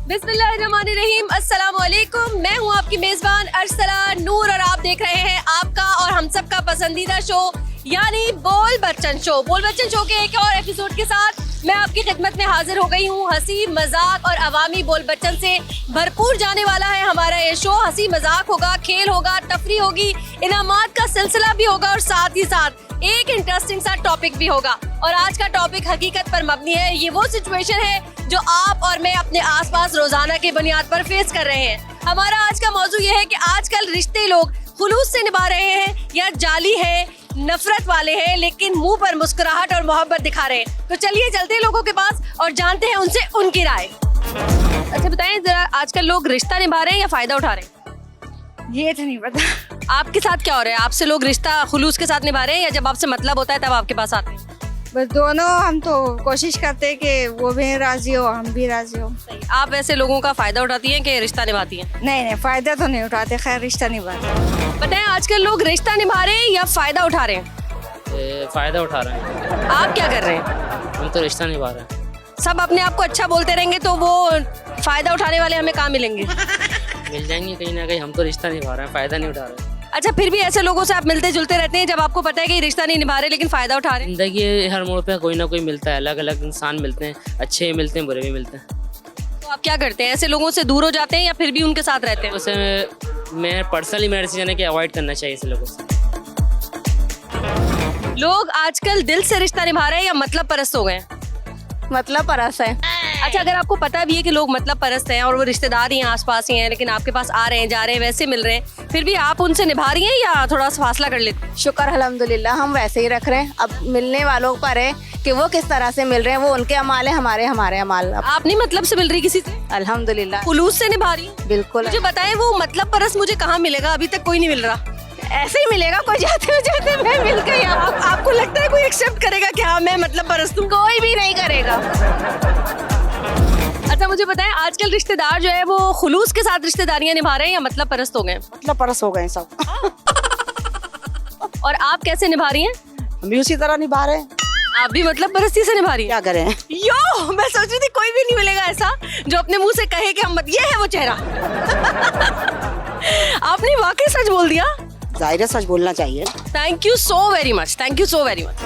बिस्मिल्लाहिर्रहमानिर्रहीम, अस्सलाम वालेकुम। मैं हूँ आपकी मेजबान अरसला नूर और आप देख रहे हैं आपका और हम सब का पसंदीदा शो यानी बोल बच्चन शो। बोल बच्चन शो के एक और एपिसोड के साथ मैं आपकी खिदमत में हाजिर हो गई हूँ। हंसी मजाक और अवामी बोल बच्चन से भरपूर जाने वाला है हमारा ये शो। हंसी मजाक होगा, खेल होगा, तफरी होगी, इनामात का सिलसिला भी होगा और साथ ही साथ एक इंटरेस्टिंग सा टॉपिक भी होगा। और आज का टॉपिक हकीकत पर मबनी है। ये वो सिचुएशन है जो आप और मैं अपने आसपास रोजाना की बुनियाद पर फेस कर रहे हैं। हमारा आज का मौजू ये है कि आजकल रिश्ते लोग खुलूस से निभा रहे हैं या जाली है, नफरत वाले हैं लेकिन मुंह पर मुस्कुराहट और मोहब्बत दिखा रहे हैं। तो चलिए चलते हैं लोगों के पास और जानते हैं उनसे उनकी राय। अच्छा बताएं जरा, आजकल लोग रिश्ता निभा रहे हैं या फायदा उठा रहे हैं? ये तो नहीं पता। आपके साथ क्या हो रहा है? आपसे लोग रिश्ता खुलूस के साथ निभा रहे हैं या जब आपसे मतलब होता है तब आपके पास आते हैं? बस दोनों हम तो कोशिश करते हैं कि वो भी राजी हो, हम भी राजी हो। आप वैसे लोगों का फायदा उठाती हैं कि रिश्ता निभाती हैं? नहीं फायदा तो नहीं उठाते, खैर रिश्ता निभाते। बताएं आजकल लोग रिश्ता निभा रहे हैं या फायदा उठा रहे हैं? फायदा उठा रहे हैं। आप क्या कर रहे हैं? हम तो रिश्ता निभा रहे हैं। सब अपने आप को अच्छा बोलते रहेंगे तो वो फायदा उठाने वाले हमें कहाँ मिलेंगे? मिल जाएंगे कहीं ना कहीं। हम तो रिश्ता निभा रहे हैं, फायदा नहीं उठा रहे हैं। अच्छा फिर भी ऐसे लोगों से आप मिलते जुलते रहते हैं जब आपको पता है कि रिश्ता नहीं निभा रहे लेकिन फायदा उठा रहे हैं? जिंदगी हर मोड़ पे कोई ना कोई मिलता है, अलग अलग इंसान मिलते हैं, अच्छे भी मिलते हैं, बुरे भी मिलते हैं। तो आप क्या करते हैं? ऐसे लोगों से दूर हो जाते हैं या फिर भी उनके साथ रहते हैं? उसे मैं पर्सनली मेरा डिसीजन है कि अवॉइड करना चाहिए ऐसे लोगों से। लोग आजकल दिल से रिश्ता निभा रहे हैं या मतलब परस्त हो गए हैं? मतलब परस है। अच्छा अगर आपको पता भी है कि लोग मतलब परस्त हैं और वो रिश्तेदार ही हैं, आसपास ही हैं, लेकिन आपके पास आ रहे हैं, जा रहे हैं, वैसे मिल रहे हैं, फिर भी आप उनसे निभा रही हैं या थोड़ा सा फासला कर लेते हैं? शुक्र अल्हम्दुलिल्लाह हम वैसे ही रख रहे हैं। अब मिलने वालों पर है कि वो किस तरह से मिल रहे हैं, वो उनके अमाल है, हमारे अमाल। आप नहीं मतलब से मिल रही किसी से? अल्हम्दुलिल्लाह खुलूस से निभा रही हैं? बिल्कुल। मुझे बताएं वो मतलब परस्त मुझे कहाँ मिलेगा? अभी तक कोई नहीं मिल रहा। ऐसे ही मिलेगा, कोई जाते मैं मिल गई। आपको लगता है कोई एक्सेप्ट करेगा कि हाँ मैं मतलब परस्त हूँ? कोई भी नहीं करेगा। अच्छा मुझे बताएं आजकल रिश्तेदार जो है वो खुलूस के साथ रिश्तेदारियां निभा रहे हैं या मतलब परस्त हो गए? मतलब परस हो गए सब। और आप कैसे निभा रही हैं? हम भी उसी तरह निभा रहे हैं। आप भी मतलब परस्ती से निभा रही हैं? क्या करें? यो मैं सोच रही थी कोई भी नहीं मिलेगा ऐसा जो अपने मुंह से कहे कि हम ये है वो चेहरा। आपने वाकई सच बोल दिया। जाहिर है सच बोलना चाहिए। Thank you so very much, thank you so very much.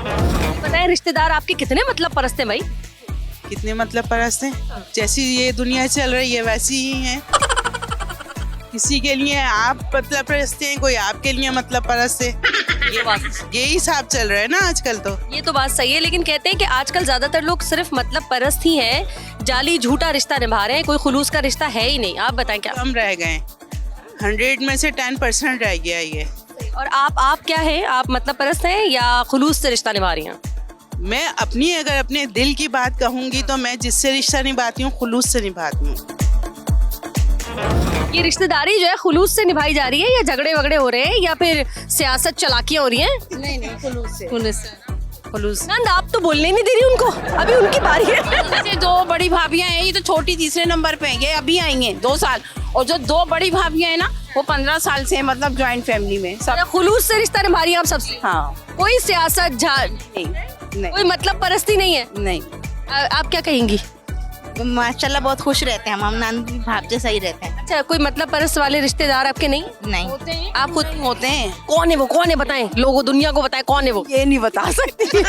बताएं रिश्तेदार आपके कितने मतलब परस्त हैं भाई? कितने मतलब परस्त हैं? जैसी ये दुनिया चल रही है वैसी ही है। किसी के लिए आप मतलब परस्त हैं, कोई आपके लिए मतलब परस्त है। यही हिसाब चल रहा है ना आजकल। तो ये तो बात सही है लेकिन कहते हैं कि आजकल ज्यादातर लोग सिर्फ मतलब परस्त ही हैं, जाली झूठा रिश्ता निभा रहे हैं, कोई खुलूस का रिश्ता है ही नहीं। आप बताएं क्या? कम रह गए, 100 में से 10% रह गया ये। और आप क्या है? आप मतलब परस्त हैं या खुलूस से रिश्ता निभा रही हैं? मैं अगर अपने दिल की बात कहूंगी तो मैं जिससे रिश्ता निभाती हूँ खुलूस से निभाती हूँ। ये रिश्तेदारी जो है खुलूस से निभाई जा रही है या झगड़े वगड़े हो रहे हैं या फिर सियासत चलाकियां हो रही हैं? नहीं खुलूस से। खुलूस। नंद आप तो बोलने ही नहीं दे रही उनको, अभी उनकी बारी है। जैसे 2 बड़ी भाभियां हैं, ये तो छोटी तीसरे नंबर पे है, ये अभी आई हैं 2 साल। और जो 2 बड़ी भाभियां हैं ना वो 15 साल से मतलब ज्वाइंट फैमिली में सब। खुलूस से रिश्ता निभा रही है आप सबसे? हाँ। कोई सियासत नहीं कोई मतलब परस्ती नहीं है? नहीं। आप क्या कहेंगी? माशाल्लाह बहुत खुश रहते हैं हम नंद भाव जैसा ही रहते हैं। अच्छा कोई मतलब परस्त वाले रिश्तेदार आपके नहीं? नहीं आप खुद होते हैं? कौन है वो? कौन है बताएं, लोगों दुनिया को बताएं कौन है वो? ये नहीं बता सकती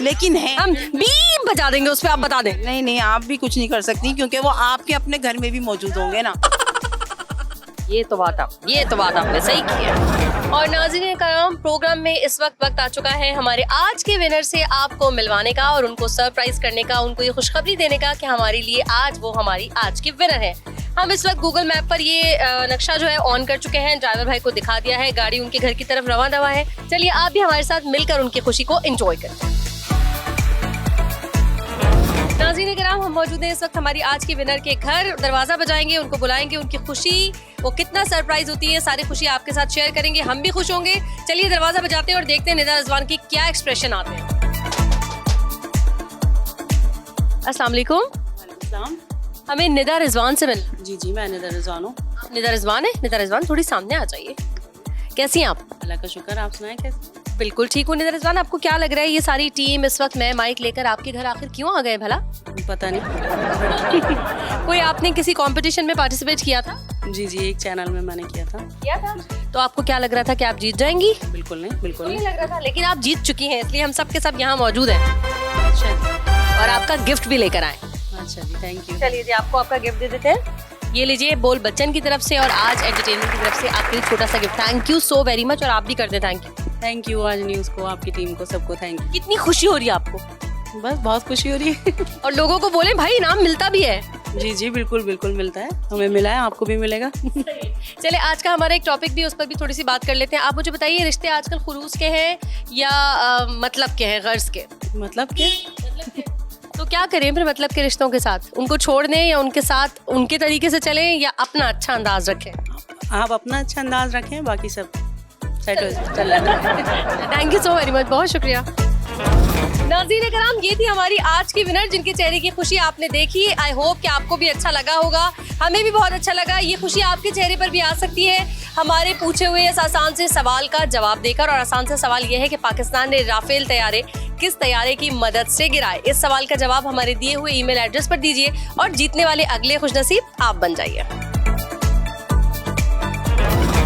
लेकिन है। हम बीप बजा देंगे उस पे, आप बता दें। नहीं आप भी कुछ नहीं कर सकती क्योंकि वो आपके अपने घर में भी मौजूद होंगे ना। ये तो बात आपने सही की है। और नाज़रीन कराम प्रोग्राम में इस वक्त आ चुका है हमारे आज के विनर से आपको मिलवाने का और उनको सरप्राइज करने का, उनको ये खुशखबरी देने का कि हमारे लिए आज वो हमारी आज के विनर है। हम इस वक्त गूगल मैप पर ये नक्शा जो है ऑन कर चुके हैं, ड्राइवर भाई को दिखा दिया है, गाड़ी उनके घर की तरफ रवाना दवा है। चलिए आप भी हमारे साथ मिलकर उनकी खुशी को एंजॉय करें। नाज़रीन कराम हम मौजूद हैं इस वक्त हमारी आज के विनर के घर, दरवाजा बजाएंगे, उनको बुलाएंगे, उनकी खुशी वो कितना सरप्राइज होती है सारी खुशी आपके साथ शेयर करेंगे, हम भी खुश होंगे। चलिए दरवाजा बजाते हैं और देखते हैं निदा रिजवान की क्या एक्सप्रेशन आते हैं। अस्सलाम वालेकुम। हमें निदा रिजवान से मिलना। जी मैं निदा रिजवान हूँ। निदा रिजवान है? निदा रिजवान थोड़ी सामने आ जाइए। कैसी हैं आप? अल्लाह का शुक्र, आप सुनाएं कैसे? बिल्कुल ठीक हूँ। रिजवान, आपको क्या लग रहा है ये सारी टीम इस वक्त मैं माइक लेकर आपके घर आखिर क्यों आ गए भला? पता नहीं। कोई आपने किसी कंपटीशन में पार्टिसिपेट किया था? जी जी, एक चैनल में मैंने किया था। तो आपको क्या लग रहा था कि आप जीत जाएंगी? बिल्कुल नहीं, बिल्कुल नहीं नहीं। लग रहा था, लेकिन आप जीत चुकी हैं, इसलिए हम सब के सब यहाँ मौजूद हैं और आपका गिफ्ट भी लेकर आए। अच्छा जी, थैंक यू। चलिए जी, आपको आपका गिफ्ट दे देते हैं। ये लीजिए, बोल बच्चन की तरफ से और आज एंटरटेनमेंट की तरफ से आपके लिए छोटा सा gift. Thank you so very much. और आप भी कर दें थैंक यू। थैंक यू आज न्यूज़ को, आपकी टीम को, सबको थैंक कितनी खुशी हो रही है आपको? यू। बस बहुत खुशी हो रही है। और लोगों को बोले भाई इनाम मिलता भी है। जी जी, बिल्कुल बिल्कुल मिलता है, हमें मिला है, आपको भी मिलेगा। चले, आज का हमारा एक टॉपिक भी, उस पर भी थोड़ी सी बात कर लेते हैं। आप मुझे बताइए, रिश्ते आजकल खुलूस के हैं या मतलब के हैं, गर्ज के? मतलब क्या? तो क्या करें फिर मतलब के रिश्तों के साथ? उनको छोड़ दें या उनके साथ उनके तरीके से चलें या अपना अच्छा अंदाज रखें? आप अपना अच्छा अंदाज रखें, बाकी सब सेट हो चल रहा है। Thank you so very much, बहुत शुक्रिया। नाज़रीन कराम, ये थी हमारी आज की विनर जिनके चेहरे की खुशी आपने देखी। आई होप कि आपको भी अच्छा लगा होगा, हमें भी बहुत अच्छा लगा। ये खुशी आपके चेहरे पर भी आ सकती है हमारे पूछे हुए इस आसान से सवाल का जवाब देकर। और आसान सा सवाल ये है कि पाकिस्तान ने राफेल तैयारे किस तैयारे की मदद से गिराए? इस सवाल का जवाब हमारे दिए हुए ईमेल एड्रेस पर दीजिए और जीतने वाले अगले खुशनसीब आप बन जाइए।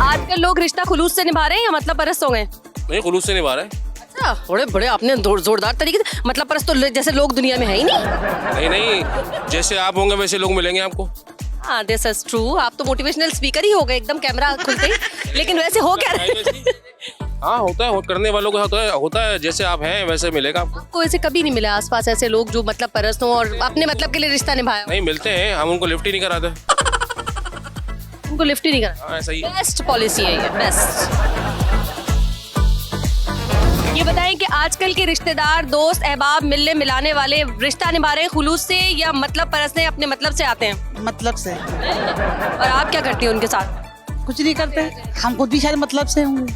आजकल लोग रिश्ता खुलूस से निभा रहे हैं या मतलब परस्त हो गए? नहीं, खुलूस से निभा रहे हैं। अच्छा, बड़े बड़े आपने जोरदार तरीके से मतलब परस्त, तो जैसे लोग दुनिया में है ही नहीं। नहीं, जैसे आप होंगे वैसे लोग मिलेंगे आपको। हाँ, दिस इज ट्रू। आप तो मोटिवेशनल स्पीकर ही हो गए एकदम कैमरा खुलते ही। लेकिन वैसे हो क्या रहे? हाँ, होता है, करने वालों का होता है, जैसे आप हैं वैसे मिलेगा आपको। आपको ऐसे कभी नहीं मिला आसपास ऐसे लोग जो मतलब परस्त हों और अपने मतलब के लिए रिश्ता निभाया? नहीं, मिलते हैं, हम उनको लिफ्ट ही नहीं कराते। उनको लिफ्ट ही नहीं करा? हाँ, ऐसा ही है। बेस्ट पॉलिसी है ये, बेस्ट। ये बताएं कि आजकल के रिश्तेदार, दोस्त, अहबाब, मिलने मिलाने वाले रिश्ता निभा रहे हैं खुलूस से या मतलब परस्त हैं, अपने मतलब से आते हैं? मतलब से। और आप क्या करती हैं उनके साथ? कुछ नहीं करते, हम खुद भी शायद मतलब से हूँ।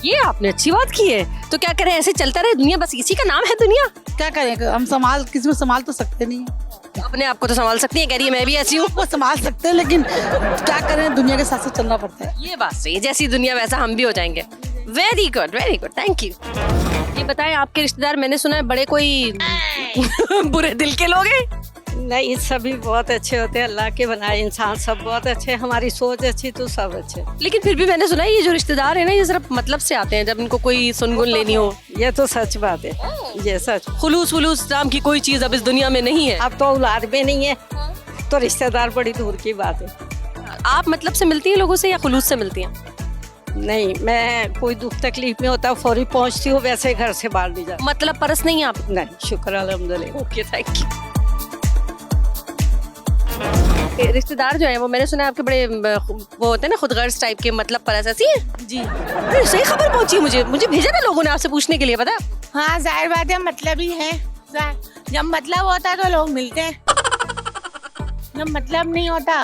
ये आपने अच्छी बात की है। तो क्या करें, ऐसे चलता रहे दुनिया, बस इसी का नाम है दुनिया। क्या करें, हम किसी को संभाल तो सकते नहीं है। अपने आप को तो संभाल सकती है, कह रही है मैं भी ऐसी हूँ। वो संभाल सकते हैं, लेकिन क्या करें, दुनिया के साथ साथ चलना पड़ता है। ये बात सही है, जैसी दुनिया वैसा हम भी हो जाएंगे। Very good, thank you. ये बताएं, आपके रिश्तेदार मैंने सुना है बड़े कोई बुरे दिल के लोग हैं? नहीं, सभी बहुत अच्छे होते हैं, अल्लाह के बनाए इंसान सब बहुत अच्छे। हमारी सोच अच्छी तो सब अच्छे। लेकिन फिर भी मैंने सुना है ये जो रिश्तेदार है ना, ये सिर्फ मतलब से आते हैं जब इनको कोई सुनगुन लेनी हो। ये तो सच बात है, ये सच। खुलूस वुलूस नाम की कोई चीज अब इस दुनिया में नहीं है। अब तो औलाद भी नहीं है तो रिश्तेदार बड़ी दूर की बात है। आप मतलब से मिलती हैं लोगों से या खुलूस से मिलती हैं? नहीं, मैं कोई दुख तकलीफ में होता फौरी पहुंचती हूँ, वैसे घर से बाहर नहीं जाती। मतलब परस नहीं है आप? नहीं, शुक्र अल्हम्दुलिल्लाह। Okay, thank you. रिश्तेदार जो है वो मैंने सुना है आपके बड़े वो होते हैं ना खुदगर्ज टाइप के, मतलब परस ऐसी है? जी अरे सही खबर पहुंची मुझे भेजा था लोगों ने आपसे पूछने के लिए, पता है? हाँ, जाहिर बात है, मतलब ही है। जब मतलब होता है तो लोग मिलते हैं, जब मतलब नहीं होता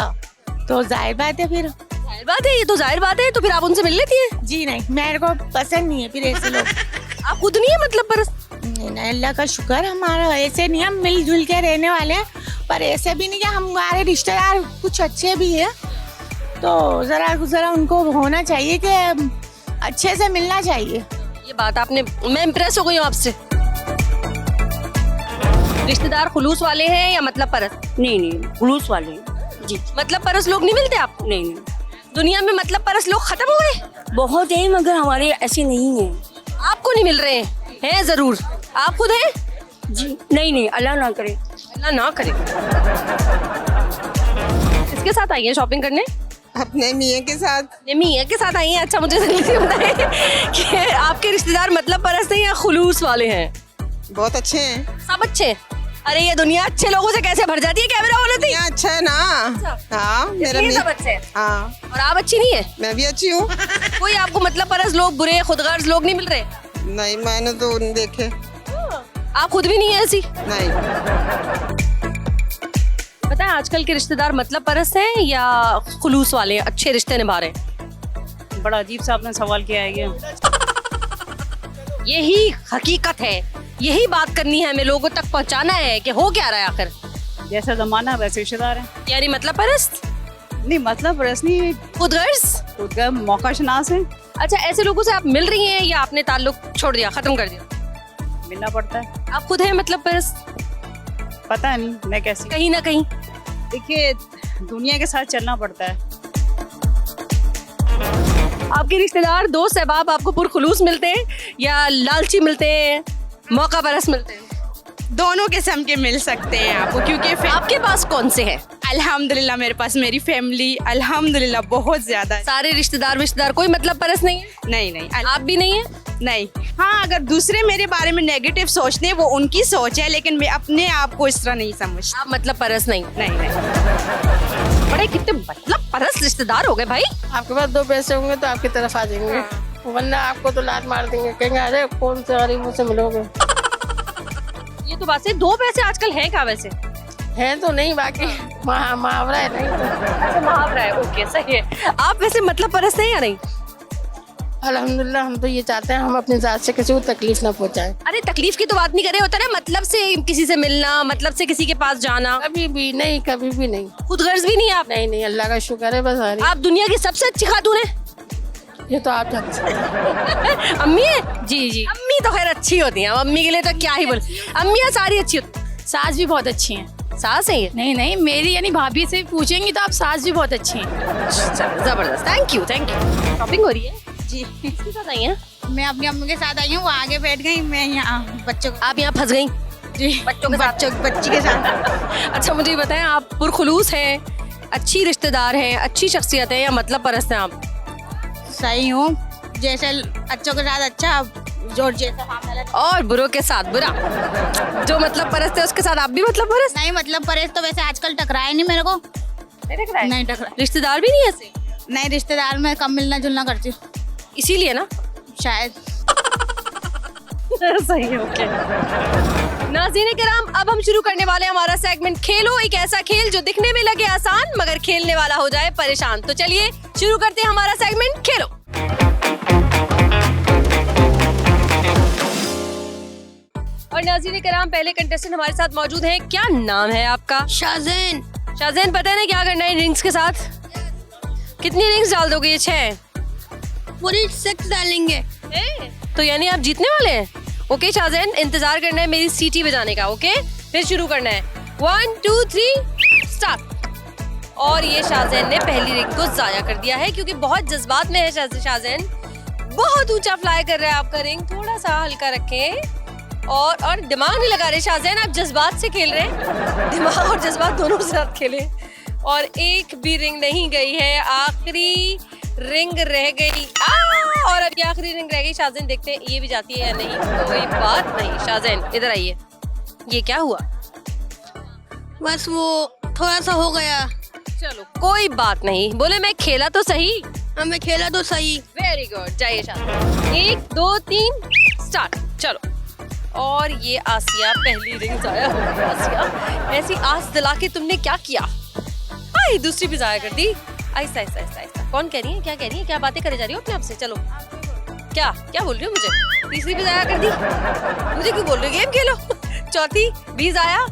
तो जाहिर बात है। फिर जाहिर बात है, ये तो जाहिर बात है। तो फिर आप उनसे मिल लेती हैं? जी नहीं, मेरे को पसंद नहीं है फिर ऐसे लोग। आप खुद नहीं है मतलब परस? नहीं, अल्लाह का शुक्र, हमारा ऐसे नहीं, हम मिलजुल के रहने वाले हैं। पर ऐसे भी नहीं कि हमारे रिश्तेदार कुछ अच्छे भी है, तो जरा उनको होना चाहिए कि अच्छे से मिलना चाहिए। ये बात आपने, मैं इम्प्रेस हो गई हूँ आपसे। रिश्तेदार खुलूस वाले हैं या मतलब परस? नहीं, खुलूस वाले जी। मतलब परस लोग नहीं मिलते आपको? नहीं, दुनिया में मतलब परस लोग खत्म हो गए? बहुत है मगर हमारे ऐसे नहीं है। आपको नहीं मिल रहे हैं जरूर? आप खुद हैं? जी नहीं, अल्लाह ना करे। अल्लाह ना करे। किसके साथ आई हैं शॉपिंग करने? अपने मियाँ के साथ। मियाँ के साथ आई हैं? अच्छा, मुझे जल्दी से बताएं कि आपके रिश्तेदार मतलब परस हैं या खुलूस वाले हैं? बहुत अच्छे हैं। सब अच्छे? अरे ये दुनिया अच्छे लोगों से कैसे भर जाती है, कैमरा वाले थे। मियाँ अच्छा है ना। हाँ, मेरा ये सब मियाँ। अच्छे हैं। हाँ, और आप अच्छी नहीं है? मैं भी अच्छी हूँ। कोई आपको मतलब परस लोग, बुरे खुदगर्ज लोग नहीं मिल रहे? नहीं, मैंने तो नहीं देखे। आप खुद भी नहीं है ऐसी? नहीं। बताएं, आजकल के रिश्तेदार मतलब परस हैं या खुलूस वाले अच्छे रिश्ते निभा रहे हैं? बड़ा अजीब सा आपने सवाल किया है ये। यही हकीकत है, यही बात करनी है, हमें लोगों तक पहुंचाना है कि हो क्या रहा है आखिर। जैसा जमाना वैसे रिश्तेदार हैं। यानी मतलब परस्त नहीं, मतलब परस नहीं, खुदगर्ज खुद का मौका शनास है। अच्छा, ऐसे लोगों से आप मिल रही हैं या आपने ताल्लुक छोड़ दिया, खत्म कर दिया? मिलना पड़ता है। आप खुद हैं मतलब परस? पता नहीं मैं कैसी। कहीं ना कहीं देखिए, दुनिया के साथ चलना पड़ता है। आपके रिश्तेदार, दोस्त अहबाब आपको पुरखुलूस मिलते हैं या लालची मिलते हैं, मौका परस मिलते हैं? दोनों किस्म के मिल सकते हैं आपको, क्योंकि आपके पास कौन से हैं? अल्हम्दुलिल्लाह मेरे पास मेरी फैमिली अल्हम्दुलिल्लाह बहुत ज्यादा है। सारे रिश्तेदार कोई मतलब परस नहीं है? नहीं आप भी नहीं है? नहीं। हाँ, अगर दूसरे मेरे बारे में नेगेटिव सोचते हैं वो उनकी सोच है, लेकिन मैं अपने आप को इस तरह नहीं समझती। आप मतलब परस नहीं? नहीं। बड़े कितने मतलब परस रिश्तेदार हो गए भाई। आपके पास 2 पैसे होंगे तो आपकी तरफ आ जाएंगे, वरना आपको तो लात मार देंगे, कहेंगे अरे कौन से गरीबों से मिलोगे। ये तो बात है। 2 पैसे आजकल है क्या वैसे? है तो नहीं, बाकी मुहावरा है नहीं तो। अच्छा, मुहावरा है, ओके सही है। आप वैसे मतलब परस हैं या नहीं? अल्हम्दुलिल्लाह हम तो ये चाहते हैं हम अपनी जात से किसी को तकलीफ ना पहुंचाएं। अरे तकलीफ की तो बात नहीं कर रहे, होता है मतलब से किसी से मिलना, मतलब से किसी के पास जाना। कभी भी नहीं, कभी भी नहीं। खुद गर्ज भी नहीं है आप? नहीं, अल्लाह का शुक्र है बस। आप दुनिया की सबसे अच्छी खातून है। ये तो आप जानते हैं। अम्मी है? जी अम्मी तो खैर अच्छी होती हैं, अम्मी के लिए तो क्या ही बोल। अम्मियाँ सारी अच्छी होती। सास भी बहुत अच्छी हैं। सास है ये? नहीं, मेरी यानी भाभी से पूछेंगी तो आप सास भी बहुत अच्छी हैं। जबरदस्त, थैंक यू। शॉपिंग हो रही है जी? किसके साथ आई हैं? मैं अपनी अम्मी के साथ आई हूँ, वो आगे बैठ गई, मैं यहाँ बच्चों। आप यहाँ फंस गई जी, बच्चों के साथ? बच्ची के साथ। अच्छा मुझे ये बताएं, आप पुरखुलूस हैं, अच्छी रिश्तेदार हैं, अच्छी शख्सियत है या मतलब परस्त हैं आप? सही हूँ, जैसे अच्छों के साथ अच्छा, जो जैसा और बुरों के साथ बुरा। जो मतलब परस्त है उसके साथ आप भी मतलब परस्त? नहीं, मतलब परेश तो वैसे आजकल टकराया नहीं मेरे को। नहीं टकराया। रिश्तेदार भी नहीं ऐसे? नहीं, रिश्तेदार में कम मिलना जुलना करती हूँ, इसीलिए ना शायद। सही है, ओके। नाज़रीन किराम, अब हम शुरू करने वाले हैं हमारा सेगमेंट खेलो, एक ऐसा खेल जो दिखने में लगे आसान मगर खेलने वाला हो जाए परेशान। तो चलिए शुरू करते हैं हमारा सेगमेंट खेलो। और नाज़रीन किराम, पहले कंटेस्टेंट हमारे साथ मौजूद हैं। क्या नाम है आपका? शाज़ेन। शाज़ेन, पता है ना क्या करना है रिंग्स के साथ? कितनी रिंग्स डाल दोगे? ये 6? पूरी 6 डालेंगे। तो यानी आप जीतने वाले हैं। ओके शाज़ेन, इंतजार करना है मेरी सीटी बजाने का। ओके, फिर शुरू करना है। 1 2 3 स्टार्ट। और ये शाज़ेन ने पहली रिंग को जाया कर दिया है क्योंकि बहुत जज्बात में है शाज़ेन। बहुत ऊंचा फ्लाई कर रहा है आपका रिंग, थोड़ा सा हल्का रखें। और दिमाग नहीं लगा रहे शाज़ेन, आप जज्बात से खेल रहे हैं। दिमाग और जज्बात दोनों के साथ खेले। और एक भी रिंग नहीं गई है, आखिरी रिंग रह गई। और अब ये आखिरी रिंग रह गई। शाज़ेन देखते हैं ये भी जाती है या नहीं। कोई बात नहीं। शाज़ेन इधर आइए, ये क्या हुआ? बस वो थोड़ा सा हो गया। चलो कोई बात नहीं, बोले मैं खेला तो सही। मैं खेला तो सही। वेरी गुड, जाइए शाज़ेन। 1 2 3 स्टार्ट। चलो, और ये आसिया पहली रिंग जाया हो गई। आसिया, ऐसी आस दिला के तुमने क्या किया? आई दूसरी भी जाया कर दी। आहिस्ता आहिस्ता आहिस्ता आहिस्ता। कौन कह रही है? क्या कह रही है? क्या बातें करे जा रही हो अपने आप से? चलो, क्या बोल रही हो मुझे? तीसरी भी जाया कर दी। मुझे क्यों बोल रही हो? गेम खेलो। चौथी भी जाया,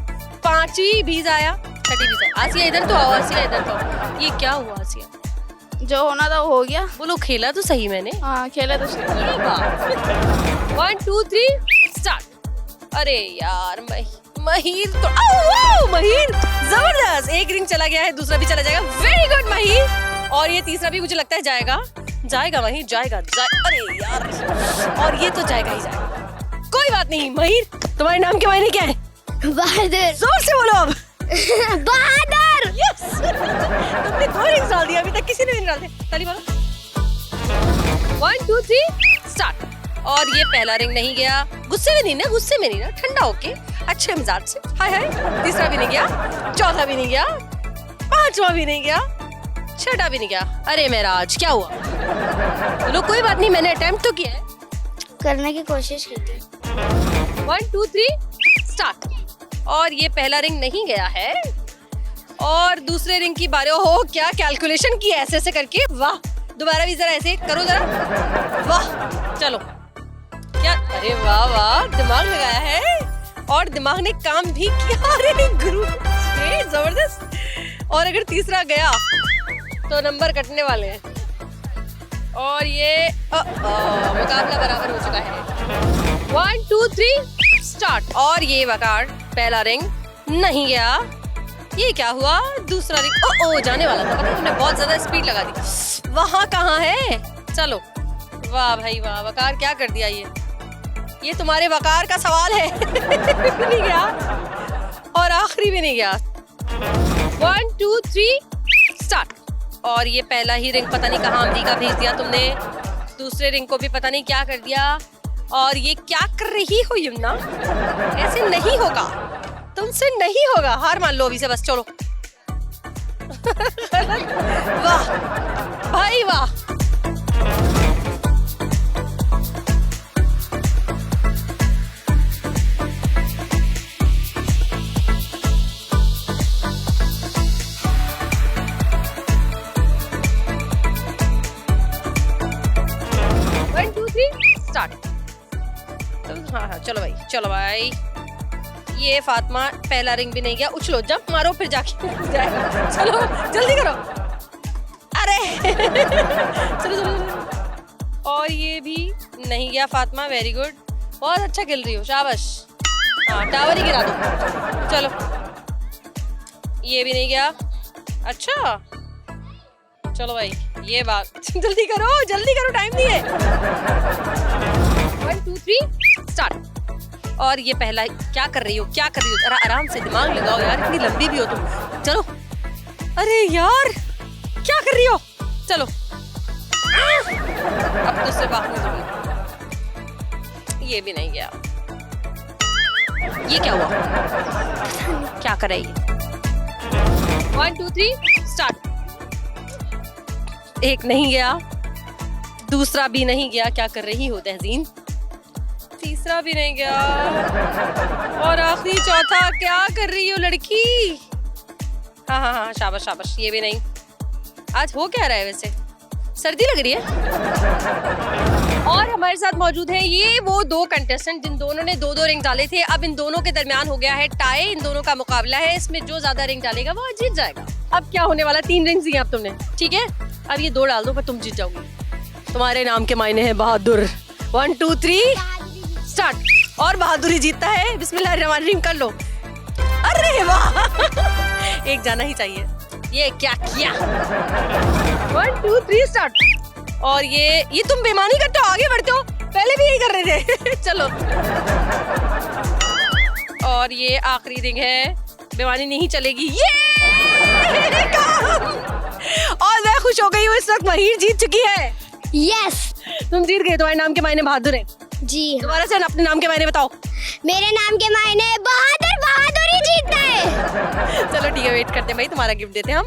5वीं भी जाया, 6ठी भी जाया। आसिया इधर तो आओ, आसिया इधर तो आओ। ये क्या हुआ आसिया? जो होना था हो गया। बोलो खेला तो सही मैंने। हाँ, खेला तो सही। ये बात। 1 2 3 स्टार्ट। अरे यार महिर तो महिर जबरदस्त। एक रिंग चला गया है, दूसरा भी चला जाएगा। वेरी गुड महिर। और ये तीसरा भी मुझे लगता है जाएगा महिर, जाएगा। अरे यार, और ये तो जाएगा ही जाएगा। कोई बात नहीं महिर, तुम्हारे नाम के मायने क्या है? बहादुर। जोर से बोलो अब। बहादुर। यस, तुमने 2 रिंग्स डाल दिया, अभी तक किसी ने नहीं डाल दिया। ताली मारो। 1 2 3 स्टार्ट। और ये पहला रिंग नहीं गया। गुस्से में नहीं ना, ठंडा होके अच्छे मिजाज से। हाय तीसरा भी नहीं गया, चौथा भी नहीं गया, 5वां भी नहीं गया, 6ठा भी नहीं गया। अरे मेराज, क्या हुआ? बोलो कोई बात नहीं, मैंने अटेम्प्ट तो किया है, करने की कोशिश की थी। 1 2 3 स्टार्ट। और ये पहला रिंग नहीं गया है। और दूसरे रिंग की बारी। हो क्या कैलकुलेशन की ऐसे ऐसे करके। वाह, दोबारा भी जरा ऐसे करो जरा। वाह, चलो क्या, अरे वाह वाह, दिमाग लगाया है और दिमाग ने काम भी किया। अरे गुरु, जबरदस्त। और अगर तीसरा गया तो नंबर कटने वाले हैं। और ये मुकाबला बराबर हो चुका है। 1 2 3 स्टार्ट। और ये वकार पहला रिंग नहीं गया। ये क्या हुआ? दूसरा रिंग ओ जाने वाला था, पता तुमने बहुत ज्यादा स्पीड लगा दी। वहां कहाँ है? चलो वाह भाई वाह, वकार क्या कर दिया ये तुम्हारे वकार का सवाल है। नहीं गया और आखिरी भी नहीं गया। 1 2 3 स्टार्ट। और ये पहला ही रिंग पता नहीं कहाँ अमरीका भेज दिया तुमने, दूसरे रिंग को भी पता नहीं क्या कर दिया। और ये क्या कर रही हो यमुना? ऐसे नहीं होगा, तुमसे नहीं होगा, हार मान लो अभी से बस, चलो। वाह भाई वाह। हाँ चलो भाई, चलो भाई। ये फातिमा पहला रिंग भी नहीं गया, उछलो जंप मारो फिर जाके जाएगा। चलो जल्दी करो, अरे चलो चलो। और ये भी नहीं गया फातिमा, वेरी गुड, बहुत अच्छा खेल रही हो, शाबाश। हाँ टावर ही गिरा दो, चलो। ये भी नहीं गया, अच्छा चलो भाई, ये बात जल्दी करो, टाइम नहीं है। 1 2 3 स्टार्ट। और ये पहला क्या कर रही हो? जरा आराम से दिमाग लगाओ यार, इतनी लंबी भी हो तुम। चलो, अरे यार क्या कर रही हो? चलो अब तो सिर्फ आखिरी दूंगी। ये भी नहीं गया। ये क्या हुआ? क्या कर रही है? 1 2 3 स्टार्ट। एक नहीं गया, दूसरा भी नहीं गया, क्या कर रही हो तहसीन? तीसरा भी नहीं गया, और आखिरी चौथा क्या कर रही हो लड़की? हाँ हाँ हाँ, शाबाश शाबाश। ये भी नहीं। आज हो क्या रहा है वैसे? सर्दी लग रही है। और हमारे साथ मौजूद है ये वो दो कंटेस्टेंट जिन दोनों ने 2-2 रिंग डाले थे। अब इन दोनों के दरमियान हो गया है टाई, इन दोनों का मुकाबला है, इसमें जो ज्यादा रिंग डालेगा वो जीत जाएगा। अब क्या होने वाला, 3 रिंग्स दिए अब तुमने, ठीक है? अब ये 2 डाल दो पर तुम जीत जाओगी। तुम्हारे नाम के मायने हैं बहादुर। 1 2 3 स्टार्ट। और बहादुरी जीतता है, बिस्मिल्लाहिर्रहमानिर्रहीम कर लो। अरे वाह एक जाना ही चाहिए। ये क्या किया? 1 2 3 स्टार्ट। और ये तुम बेईमानी करते हो, आगे बढ़ते हो, पहले भी यही कर रहे थे। चलो, और ये आखिरी रिंग है, बेईमानी नहीं चलेगी। ये और मैं खुश हो गई हूँ, इस वक्त महीर जीत चुकी है। यस, तुम जीत गए, तुम्हारे नाम के मायने बहादुर है। जी दोबारा से अपने नाम के मायने बताओ। मेरे नाम के मायने बहादुर, बहादुर ही जीतना है। चलो ठीक है, वेट करते हैं भाई, तुम्हारा गिफ्ट देते हैं हम।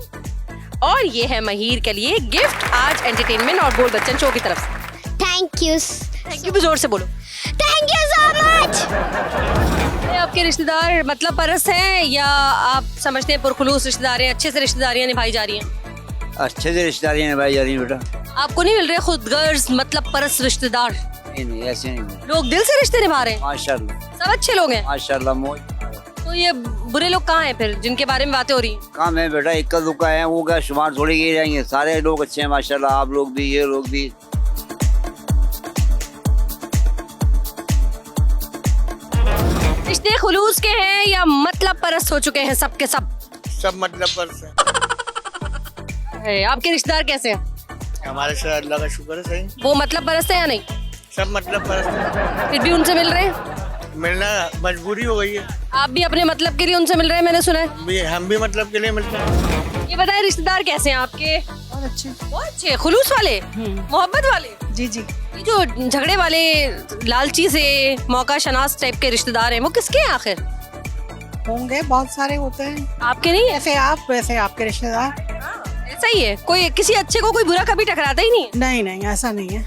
और ये है महीर के लिए गिफ्ट आज एंटरटेनमेंट और बोल बच्चन शो की तरफ से। Thank you. थैंक यू भी जोर से बोलो। Thank you so much. आपके रिश्तेदार मतलब परस हैं या आप समझते हैं पुरखुलूस रिश्तेदार हैं, अच्छे से रिश्तेदारियां निभाई जा रही हैं? अच्छे से रिश्तेदारियां निभाई जा रही हैं बेटा। आपको नहीं मिल रहे खुद गर्ज मतलब परस रिश्तेदार? नहीं ऐसे नहीं, लोग दिल से रिश्ते निभा रहे हैं, माशाल्लाह सब अच्छे लोग हैं माशाल्लाह। मौज। तो ये बुरे लोग कहाँ हैं फिर जिनके बारे में बातें हो रही हैं? काम है बेटा, इक्का दुक्का है, वो क्या शुमार थोड़ी किए जाएंगे, सारे लोग अच्छे हैं माशाल्लाह। आप लोग भी, ये लोग भी। रिश्ते खुलूस के हैं या मतलब परस्त हो चुके हैं सबके सब? सब मतलब परस्त है। आपके रिश्तेदार कैसे हैं? हमारे से अल्लाह का शुक्र है, सही। वो मतलब परस्त है या नहीं? सब मतलब परस्त। फिर भी उनसे मिल रहे हैं? मिलना मजबूरी हो गई है। आप भी अपने मतलब के लिए उनसे मिल रहे हैं, मैंने सुना है। हम भी मतलब के लिए मिलते हैं। ये बताएं रिश्तेदार कैसे हैं आपके? बहुत अच्छे, बहुत अच्छे, खुलूस वाले, मोहब्बत वाले। जी जी। ये जो झगड़े वाले, लालची से, मौका शनास टाइप के रिश्तेदार हैं, वो किसके हैं आखिर? होंगे, बहुत सारे होते हैं। आपके नहीं? ऐसे आप, वैसे आपके रिश्तेदार। ऐसा ही है, कोई किसी अच्छे को कोई बुरा कभी टकराता ही नहीं? नहीं नहीं, ऐसा नहीं है।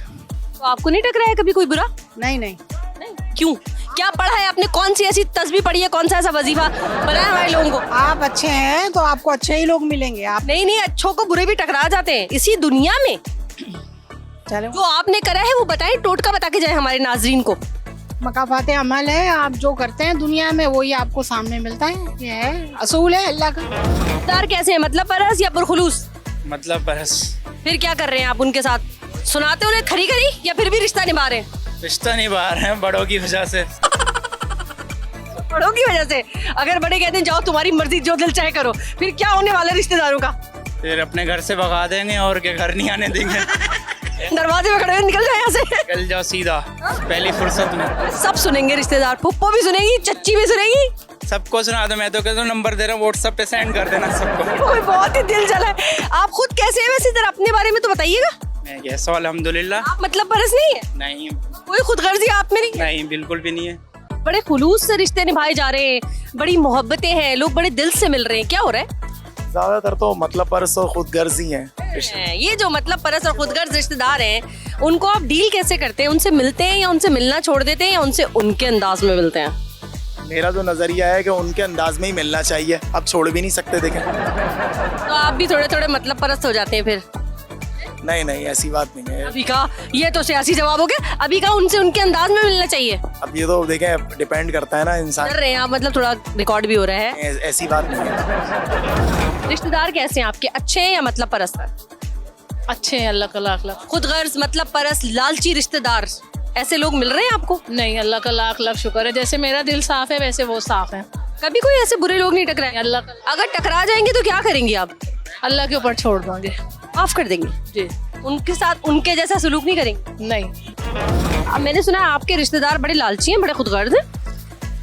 तो आपको नहीं टकराया कभी कोई बुरा? नहीं नहीं। क्यों? क्या पढ़ा है आपने? कौन सी ऐसी तस्बीह पढ़ी है, कौन सा ऐसा वजीफा बनाया हमारे लोगों को? आप अच्छे हैं तो आपको अच्छे ही लोग मिलेंगे। आप नहीं, अच्छों को बुरे भी टकरा जाते हैं इसी दुनिया में। चलो, जो आपने करा है वो बताएं, टोटका बता के जाए हमारे नाजरीन को। मकाफाते अमल है, आप जो करते हैं दुनिया में वही आपको सामने मिलता है, ये है असूल है अल्लाह का। रिश्तेदार कैसे हैं, मतलब परस या पुरखुलूस? मतलब परस्त। फिर क्या कर रहे हैं आप उनके साथ? सुनाते उन्हें खरी खरी या फिर भी रिश्ता निभा रहे हैं? रिश्ता निभा रहे हैं बड़ों की वजह से। बड़ों की वजह से? अगर बड़े कहते हैं जाओ तुम्हारी मर्जी जो दिल चाहे करो, फिर क्या होने वाला है रिश्तेदारों का? फिर अपने घर से भगा देंगे और के घर नहीं आने देंगे। दरवाजे में खड़े हुए निकल जाए यहाँ से। निकल जाओ सीधा पहली फुर्सत में। सब सुनेंगे रिश्तेदार, फुप्पो भी सुनेगी, चच्ची भी सुनेगी, सबको सुना दो। मैं तो कहता हूँ नंबर दे रहा हूँ, व्हाट्सएप पे सेंड कर देना सबको। ओए, बहुत ही दिल जला है। आप खुद कैसे हैं वैसे, जरा अपने बारे में तो बताइएगा। मैं कैसा अल्हम्दुलिल्लाह। आप मतलब परस नहीं है? नहीं, कोई खुदगर्जी आप में नहीं? नहीं बिल्कुल भी नहीं है। बड़े खुलूस से रिश्ते निभाए जा रहे हैं, बड़ी मोहब्बतें हैं, लोग बड़े दिल से मिल रहे हैं, क्या हो रहा है? ज्यादातर तो मतलब परस और खुदगर्जी हैं। ये जो मतलब परस और खुदगर्ज रिश्तेदार हैं, उनको आप डील कैसे करते हैं? उनसे मिलते हैं या उनसे मिलना छोड़ देते हैं या उनसे उनके अंदाज में मिलते हैं? मेरा जो नजरिया है कि उनके अंदाज में ही मिलना चाहिए, अब छोड़ भी नहीं सकते। देखें तो आप भी थोड़े थोड़े मतलब परस्त हो जाते हैं फिर? नहीं नहीं ऐसी बात नहीं है। अभी का ये तो सियासी जवाब हो गया। अभी का उनसे उनके अंदाज में मिलना चाहिए। अब ये तो देखें डिपेंड करता है ना इंसान। कर रहे हैं आप, मतलब थोड़ा रिकॉर्ड भी हो रहा है। ऐसी बात नहीं है। रिश्तेदार कैसे हैं आपके, अच्छे हैं या मतलब परस्त है? अच्छे हैं, अल्लाह का लाख लाख। खुदगर्ज मतलब परस्त लालची रिश्तेदार, ऐसे लोग मिल रहे हैं आपको? नहीं, अल्लाह का लाख लाख शुक्र है। जैसे मेरा दिल साफ है वैसे वो साफ है। कभी कोई ऐसे बुरे लोग नहीं टकराए? अल्लाह अगर टकरा जाएंगे तो क्या करेंगे आप? अल्लाह के ऊपर छोड़ देंगे, माफ कर देंगे जी। उनके साथ उनके जैसा सलूक नहीं करेंगे? नहीं। अब मैंने सुना है आपके रिश्तेदार बड़े लालची हैं, बड़े खुदगर्ज हैं।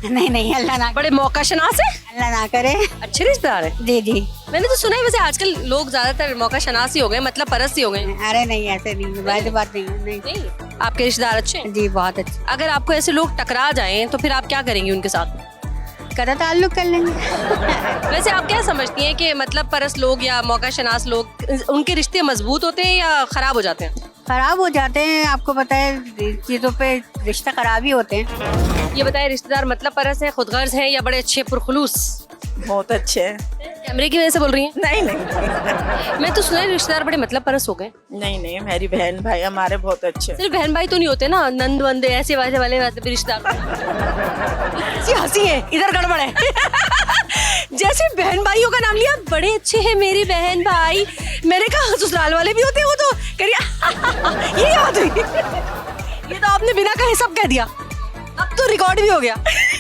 नहीं अल्लाह ना, बड़े मौकाशनास हैं। अल्लाह ना करे। अच्छे रिश्तेदार हैं। जी जी। मैंने तो सुना है वैसे आजकल लोग ज्यादातर मौकाशनास ही हो गए, मतलब परस्त ही हो गए। अरे नहीं ऐसे नहीं, वैसे बात नहीं है। नहीं, आपके रिश्तेदार अच्छे हैं? जी बहुत अच्छे। अगर आपको ऐसे लोग टकरा जाएं तो फिर आप क्या करेंगे उनके साथ? कदा ताल्लुक कर लेंगे। वैसे आप क्या समझती हैं कि मतलब परस्त लोग या मौकाशनास लोग, उनके रिश्ते मजबूत होते हैं या खराब हो जाते हैं? खराब हो जाते हैं, आपको पता है चीजों पे रिश्ते खराब ही होते हैं। ये बताए रिश्तेदार मतलब परस्त हैं, खुदगर्ज हैं या बड़े अच्छे पुरखुलूस? बहुत अच्छे हैं। कैमरे की वजह से बोल रही हैं? नहीं मैं तो सुना है रिश्तेदार बड़े मतलब परस्त हो गए। नहीं मेरी बहन भाई हमारे बहुत अच्छे। सिर्फ बहन भाई तो नहीं होते ना, नंद वंदे ऐसे वाले वाले भी रिश्तेदार। हंसी है, इधर गड़बड़ है। जैसे बहन भाइयों का नाम लिया, बड़े अच्छे हैं मेरी बहन भाई। मैंने कहा ससुराल वाले भी होते हैं वो तो करिए। ये याद हुई, ये तो आपने बिना कहे सब कह दिया, अब तो रिकॉर्ड भी हो गया।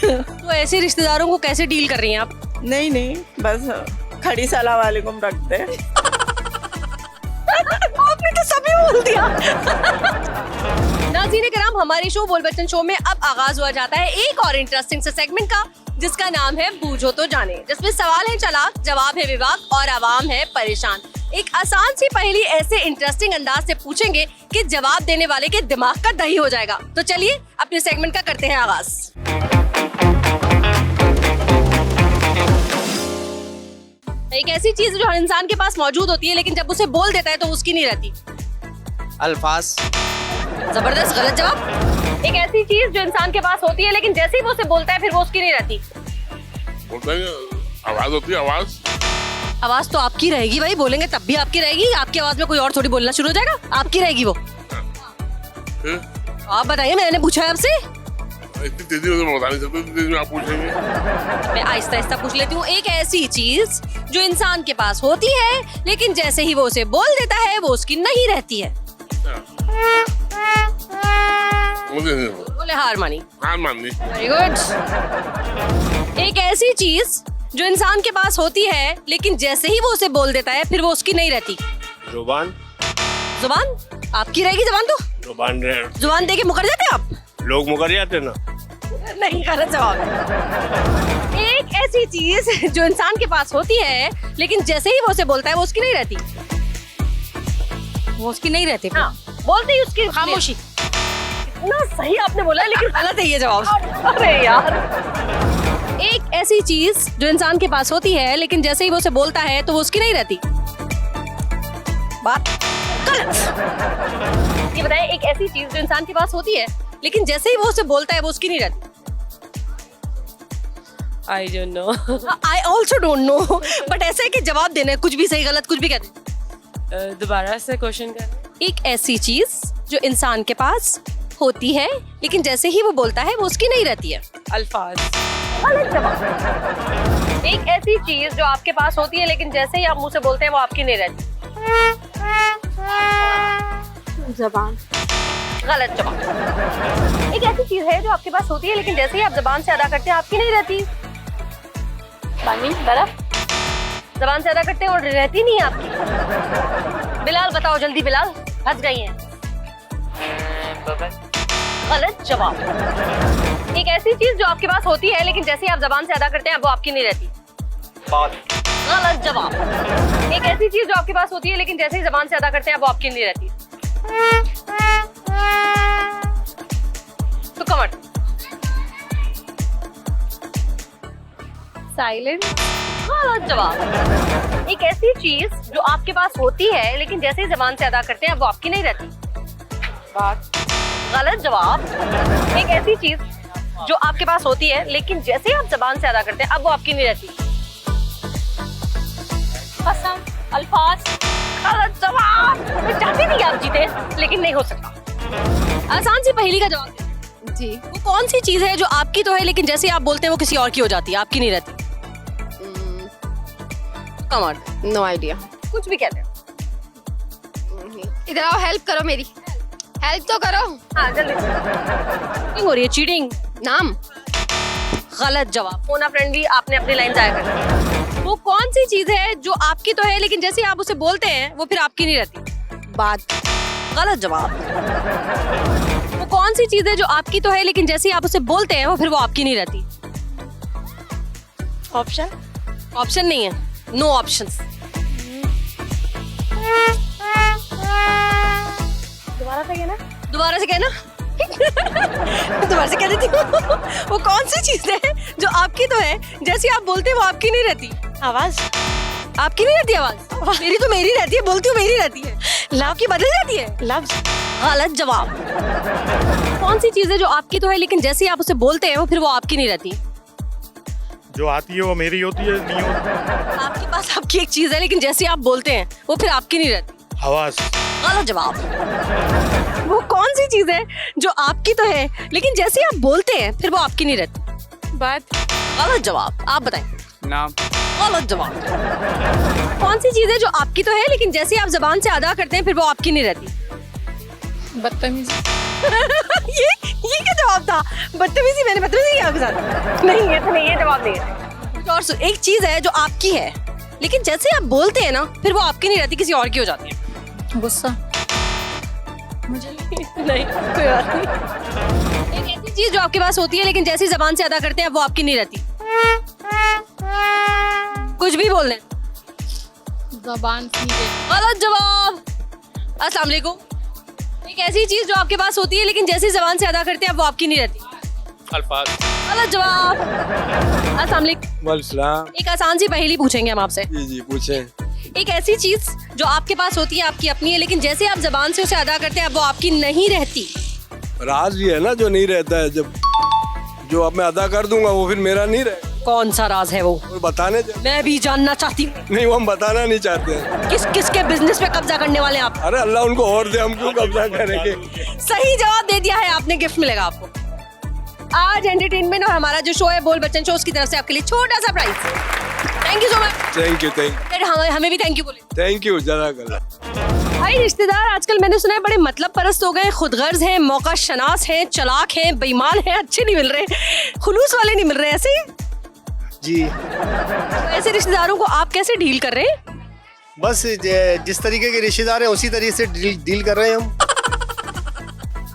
तो ऐसे रिश्तेदारों को कैसे डील कर रही हैं आप? नहीं बस खड़ी सलाह वालेकुम रखते हैं। आपने तो सभी बोल दिया। नाज़रीन कराम, हमारे शो बोल बच्चन शो में अब आगाज हुआ जाता है एक और इंटरेस्टिंग से सेगमेंट का, जिसका नाम है बूझो तो जाने, जिसमें सवाल है चालाक, जवाब है विवाक और आवाम है परेशान। एक आसान सी पहेली ऐसे इंटरेस्टिंग अंदाज से पूछेंगे कि जवाब देने वाले के दिमाग का दही हो जाएगा। तो चलिए अपने सेगमेंट का करते हैं आगाज। एक ऐसी चीज जो हर इंसान के पास मौजूद होती है लेकिन जब उसे बोल देता है तो उसकी नहीं रहती। अल्फाज। जबरदस्त गलत जवाब। एक ऐसी चीज जो इंसान के पास होती है लेकिन जैसे ही वो उसे बोलता है फिर वो उसकी नहीं रहती। आवाज होती है, आवाज। आवाज तो आपकी रहेगी भाई, बोलेंगे तब भी आपकी रहेगी। आपकी आवाज में कोई और थोड़ी बोलना शुरू हो जाएगा, आपकी रहेगी वो। आप बताइए, मैंने पूछा है आपसे। इतनी तेजी में बता नहीं सकते, तेजी में आप पूछेंगे। मैं आहिस्ता आहिस्ता पूछ लेती हूँ। एक ऐसी चीज जो इंसान के पास होती है लेकिन जैसे ही वो उसे बोल देता है वो उसकी नहीं रहती है। मुझे नहीं बोले हार मानी। हार मान ली। Very good. एक ऐसी चीज जो इंसान के पास होती है लेकिन जैसे ही वो उसे बोल देता है फिर वो उसकी नहीं रहती। जुबान। जुबान आपकी रहेगी। जुबान तो जुबान दे के मुकर जाते हैं आप। लोग मुकर जाते ना। नहीं, गलत जवाब। एक ऐसी चीज जो इंसान के पास होती है लेकिन जैसे ही वो उसे बोलता है वो उसकी नहीं रहती। वो उसकी नहीं रहती। हाँ, बोलते ही उसकी खामोशी। इतना सही आपने बोला है लेकिन गलत है ये जवाब। अरे यार, एक ऐसी चीज जो इंसान के पास होती है लेकिन जैसे ही वो उसे बोलता है तो वो उसकी नहीं रहती। बात गलत। ये बताइए, एक ऐसी चीज जो इंसान के पास होती है लेकिन जैसे ही वो उसे बोलता है वो उसकी नहीं रहती। I don't know. I also don't know. But ऐसा है कि जवाब देना है, कुछ भी सही गलत कुछ भी कहते। दोबारा से क्वेश्चन कर। एक ऐसी चीज जो इंसान के पास होती है लेकिन जैसे ही वो बोलता है वो उसकी नहीं रहती है। अल्फाज। गलत जवाब। एक ऐसी चीज जो आपके पास होती है लेकिन जैसे ही आप मुंह से बोलते हैं वो आपकी नहीं रहती। जबान। गलत जवाब। एक ऐसी चीज है जो आपके पास होती है लेकिन जैसे ही आप जबान से अदा करते हैं आपकी नहीं रहती। पानी, बर्फ। जबान से अदा करते हैं और रहती नहीं है आपकी। बिलाल बताओ जल्दी, बिलाल फंस गई हैं। गलत जवाब। एक ऐसी चीज जो आपके पास होती है लेकिन जैसे ही आप जबान से अदा करते हैं वो आपकी नहीं रहती। गलत जवाब। एक ऐसी चीज जो आपके पास होती है लेकिन जैसे ही जबान से अदा करते हैं वो आपकी नहीं रहती। तो कमर। साइलेंट। गलत जवाब। एक ऐसी चीज जो आपके पास होती है लेकिन जैसे ही जबान से अदा करते हैं वो आपकी नहीं रहती। बात। गलत जवाब। एक ऐसी चीज जो आपके पास होती है लेकिन जैसे ही आप जबान से अदा करते हैं अब वो आपकी नहीं रहती। कसम, अल्फाज। गलत जवाब। मैं चाहती थी कि आप जीते लेकिन नहीं हो सकता। आसान सी पहेली का जवाब जी। वो कौन सी चीज है जो आपकी तो है लेकिन जैसे ही आप बोलते हैं वो किसी और की हो जाती है, आपकी नहीं रहती। कमर। No idea. कुछ भी कहते हैं। इधर आओ, हेल्प करो मेरी, हेल्प तो करो। हाँ जल्दी। चीटिंग हो रही है, चीटिंग। नाम। गलत जवाब। फोन अ फ्रेंड भी आपने अपनी लाइन जाया कर दी। वो कौन सी चीज है जो आपकी तो है लेकिन जैसे ही आप उसे बोलते हैं वो फिर आपकी नहीं रहती। बात। गलत जवाब। वो कौन सी चीज है जो आपकी तो है लेकिन जैसे ही आप उसे बोलते हैं वो फिर वो आपकी नहीं रहती। ऑप्शन। ऑप्शन नहीं है, नो ऑप्शंस। दोबारा से कहना। दोबारा से कहना। दोबारा से कह देती हूँ। वो कौन सी चीज है जो आपकी तो है जैसे आप बोलते हैं वो आपकी नहीं रहती। आवाज। आपकी नहीं रहती आवाज। मेरी तो मेरी रहती है, बोलती हूँ मेरी रहती है। लव की बदल जाती है। लव। गलत जवाब। कौन सी चीज है जो आपकी तो है लेकिन जैसे ही आप उसे बोलते हैं वो फिर वो आपकी नहीं रहती। जो आती है वो मेरी होती है, नहीं होती। आपके पास आपकी एक चीज है लेकिन जैसे ही आप बोलते हैं वो फिर आपकी नहीं रहती। आवाज। गलत जवाब। वो कौन सी चीज है जो आपकी तो है लेकिन जैसे ही आप बोलते हैं फिर वो आपकी नहीं रहती। बात। गलत जवाब। आप बताएं। नाम। गलत जवाब। कौन सी चीज है जो आपकी तो है लेकिन जैसे ही आप जबान से अदा करते हैं फिर वो आपकी नहीं रहती। बदतमीजी। ये क्या जवाब था? बदतमीजी। मैंने बदतमीजी किया आपके साथ? नहीं ये तो नहीं, ये जवाब नहीं है। कुछ और एक चीज है जो आपकी है लेकिन जैसे आप बोलते हैं ना फिर वो आपकी नहीं रहती, किसी और की हो जाती है। गुस्सा। मुझे नहीं, कोई बात नहीं। एक ऐसी चीज जो आपके पास होती है लेकिन जैसे ही जबान से अदा करते हैं वो आपकी नहीं रहती। कुछ भी बोल दें। जबान की। गलत जवाब। अस्सलाम वालेकुम। एक ऐसी चीज जो आपके पास होती है लेकिन जैसे ही जबान से अदा करते हैं वो आपकी नहीं रहती। अल्फाज। गलत जवाब। अस्सलाम वालेकुम। एक आसान सी पहेली पूछेंगे हम आपसे। जी जी पूछें। एक ऐसी चीज जो आपके पास होती है आपकी अपनी है लेकिन जैसे आप जबान से उसे अदा करते हैं वो आपकी नहीं रहती। राज ये है ना जो नहीं रहता है, जब जो अब मैं अदा कर दूंगा वो फिर मेरा नहीं रहे। कौन सा राज है वो? बताने मैं भी जानना चाहती हूँ। नहीं, वो हम बताना नहीं चाहते हैं। किसके बिजनेस पे कब्जा करने वाले हैं आप? अरे अल्लाह उनको और दे, हम क्यों कब्जा करेंगे। सही जवाब दे दिया है आपने, गिफ्ट मिलेगा आपको। आज एंटरटेनमेंट और हमारा जो शो है बोल बच्चन शो, उसकी तरफ से आपके लिए छोटा सा prize. Thank you so much. Thank you. हमें भी थैंक यू बोले। थैंक यू जज़ाकल्लाह। भाई रिश्तेदार आजकल मैंने सुना है बड़े मतलब परस्त हो गए, खुदगर्ज हैं, मौका शनास हैं, चलाक हैं, बेईमान हैं, अच्छे नहीं मिल रहे, खुलूस वाले नहीं मिल रहे। ऐसे जी। तो ऐसे रिश्तेदारों को आप कैसे डील कर रहे हैं? बस जिस तरीके के रिश्तेदार हैं उसी तरीके से डील कर रहे हैं हम।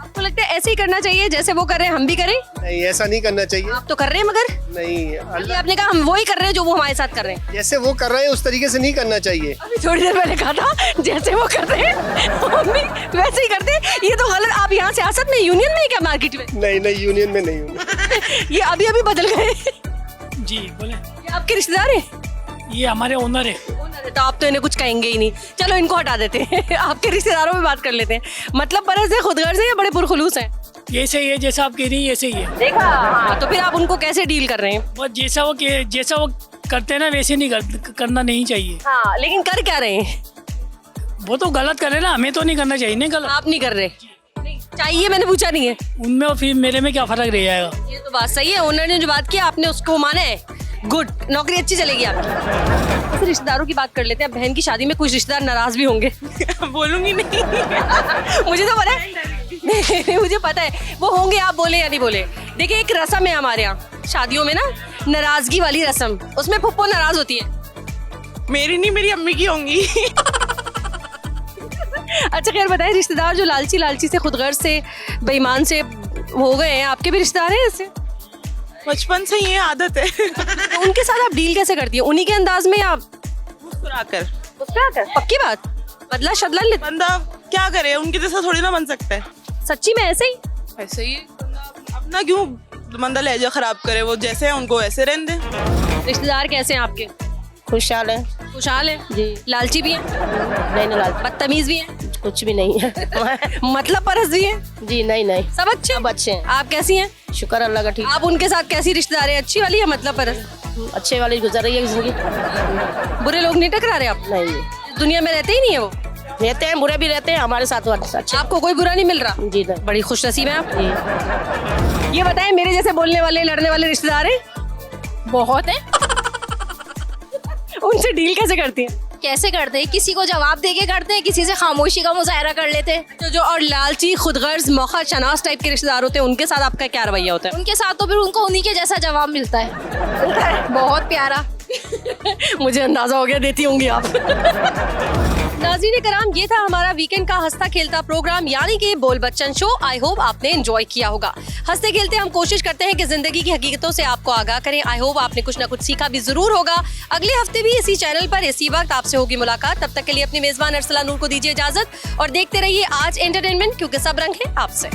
आपको लगता है ऐसे ही करना चाहिए जैसे वो कर रहे हैं हम भी करें? नहीं, ऐसा नहीं करना चाहिए। आप तो कर रहे हैं मगर नहीं, अल्लाह आपने कहा हम वो ही कर रहे हैं जो वो हमारे साथ कर रहे हैं। जैसे वो कर रहे हैं उस तरीके से नहीं करना चाहिए। अभी थोड़ी देर पहले कहा था जैसे वो कर रहे हैं हम भी वैसे ही करते हैं। ये तो गलत। आप यहाँ सियासत में, यूनियन में क्या मार्केट में? नहीं, यूनियन में नहीं हूँ। ये अभी अभी बदल गए। जी बोले। ये आपके रिश्तेदार हैं? ये हमारे ओनर है। तो आप तो इन्हें कुछ कहेंगे ही नहीं। चलो इनको हटा देते हैं। आपके रिश्तेदारों में बात कर लेते हैं। मतलब परस है, खुदगर्ज है या बड़े पुरखुलूस हैं? ये सही है, जैसा आप कह रही है ऐसे ही है। देखा। हाँ, तो फिर आप उनको कैसे डील कर रहे हैं? बस जैसा वो करते हैं ना वैसे नहीं करना नहीं चाहिए। हाँ, लेकिन कर क्या रहे हैं? वो तो गलत कर रहे ना, हमें तो नहीं करना चाहिए। नहीं गलत आप नहीं कर रहे। चाहिए मैंने पूछा नहीं है। उनमें और फिर मेरे में क्या फर्क रह जाएगा? ये तो बात सही है। ओनर ने जो बात की आपने उसको माना है। गुड, नौकरी अच्छी चलेगी आपकी। तो रिश्तेदारों की बात कर लेते हैं। अब बहन की शादी में कुछ रिश्तेदार नाराज भी होंगे। बोलूंगी नहीं। मुझे तो पता है। मुझे पता है वो होंगे, आप बोले या नहीं बोले। देखिए एक रस्म है हमारे यहाँ शादियों में ना, नाराजगी वाली रस्म, उसमें फुप्पो नाराज होती है। मेरी नहीं, मेरी अम्मी की होंगी। अच्छा खैर बताएं, रिश्तेदार जो लालची लालची से, खुदगर्ज से, बेईमान से हो गए हैं, आपके भी रिश्तेदार हैं ऐसे? बचपन से ये आदत है। तो उनके साथ आप डील कैसे करती है? उन्हीं के अंदाज में या मुस्कुराकर? पक्की बात, बदला शदला ले बंदा क्या करे, उनके जैसा थोड़ी ना बन सकता है। सच्ची में ऐसे ही? ऐसे ही अपना क्यों बंदा लहजा खराब करे, वो जैसे है उनको वैसे रहने दे। रिश्तेदार कैसे हैं आपके? खुशहाल है खुशहाल है जी। लालची भी है? नहीं नहीं लाल बदतमीज भी है? कुछ भी नहीं है। मतलब परस भी है? जी नहीं नहीं, सब अच्छे? सब अच्छे हैं, आप कैसी हैं? शुक्र अल्लाह का। ठीक, आप उनके साथ कैसी रिश्तेदार है, अच्छी वाली या मतलब परस? अच्छे वाली गुजर रही है जिंदगी। बुरे लोग नहीं टकरा रहे आप? नहीं, इस दुनिया में रहते ही नहीं है वो? रहते हैं, बुरे भी रहते हैं, हमारे साथ अच्छे। आपको कोई बुरा नहीं मिल रहा? जी नहीं। बड़ी खुशनसीब है आप। जी। ये बताएं, मेरे जैसे बोलने वाले लड़ने वाले रिश्तेदार हैं? बहुत है। उनसे डील कैसे करती हैं? कैसे करते हैं? किसी को जवाब देके करते हैं, किसी से खामोशी का मुजाहरा कर लेते हैं। जो और लालची, खुदगर्ज, मौका शनास टाइप के रिश्तेदार होते हैं, उनके साथ आपका क्या रवैया होता है? उनके साथ तो फिर उनको उन्हीं के जैसा जवाब मिलता है। बहुत प्यारा। मुझे अंदाजा हो गया देती होंगी आप। नाज़रीन कराम, ये था हमारा वीकेंड का हंसता खेलता प्रोग्राम, यानी कि बोल बच्चन शो। आई होप आपने एंजॉय किया होगा। हंसते खेलते हम कोशिश करते हैं कि जिंदगी की हकीकतों से आपको आगाह करें। आई होप आपने कुछ ना कुछ सीखा भी जरूर होगा। अगले हफ्ते भी इसी चैनल पर इसी वक्त आपसे होगी मुलाकात। तब तक के लिए अपनी मेजबान अरसला नूर को दीजिए इजाजत और देखते रहिए आज एंटरटेनमेंट, क्योंकि सब रंग है आपसे।